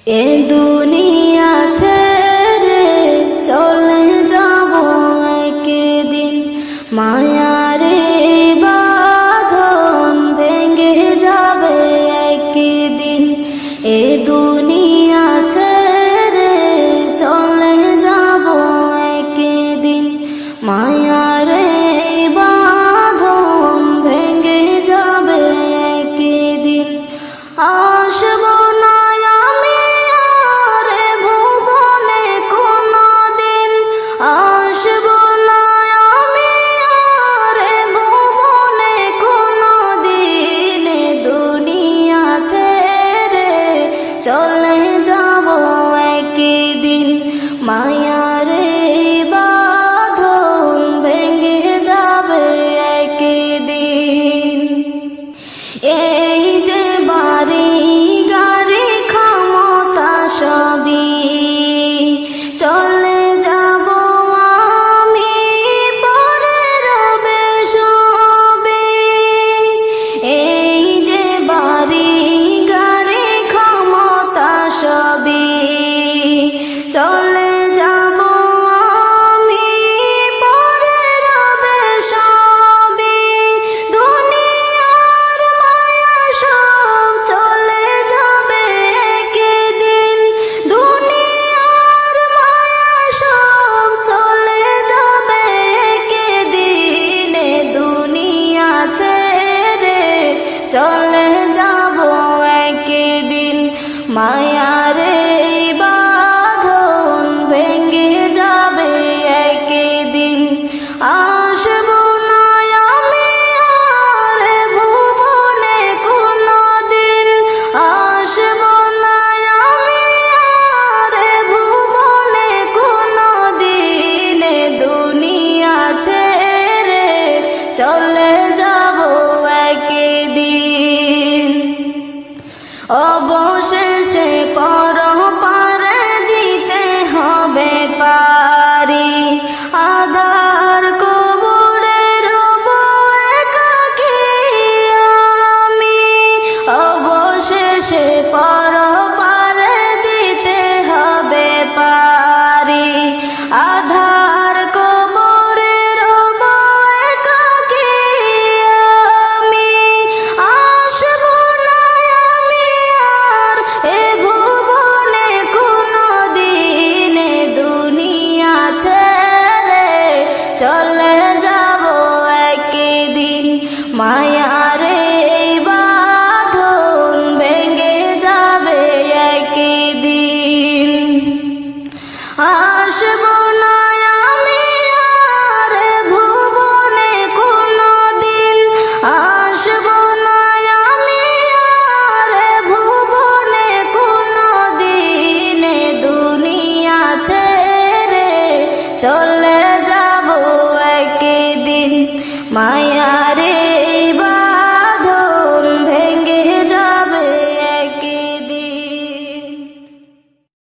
এ দুনিয়া ছেড়ে চলে যাব একদিন, মায়ারে বাঁধন ভেঙে যাবে একদিন। এ দুনিয়া ছেড়ে চলে যাব একদিন, মায়ারে বাঁধন ভেঙে যাবে একদিন। আসব না আমি আর ভুবনে কোনদিন, আসব না আমি আর ভুবনে কোনদিন। দুনিয়া ছেড়ে চলে যাব একদিন, মায়ারে বাঁধন ভেঙে যাবে একদিন। এই যে বাড়ি গাড়ি ক্ষমতা সবই চলে যাব আমি, পরে রবে সবে। এই যে বাড়ি গাড়ি ক্ষমতা সবই চলে যাব আমি, পরে রবে সবে। দুনিয়ার মায়া সব চলে যাবে একদিন, দুনিয়ার মায়া সব চলে যাবে একদিন। দুনিয়া ছেড়ে চলে যাব একদিন, মায়ারে বাঁধন ভেঙে যাবে একদিন। আসব না আমি আর ভুবনে কোনদিন, আসব না আমি আর ভুবনে কোনদিন। দুনিয়া ছেড়ে চলে যাব একদিন। অবশেষে পরপারে দিতে হবে পারি, আধার কবরে রব একাকী আমি। অবশেষে পরপারে দিতে হবে পারি, আধার কবরে রব একাকী আমি। আসব না আমি আর এ ভুবনে কোনদিন, দুনিয়া ছেড়ে চলে যাব একদিন, মায়ারে বাঁধন ভেঙে যাবে একদিন। আসব না আমি আর ভুবনে কোনদিন, আসব না আমি আর ভুবনে কোনদিন। দুনিয়া ছেড়ে চলে যাব একদিন, মায়ারে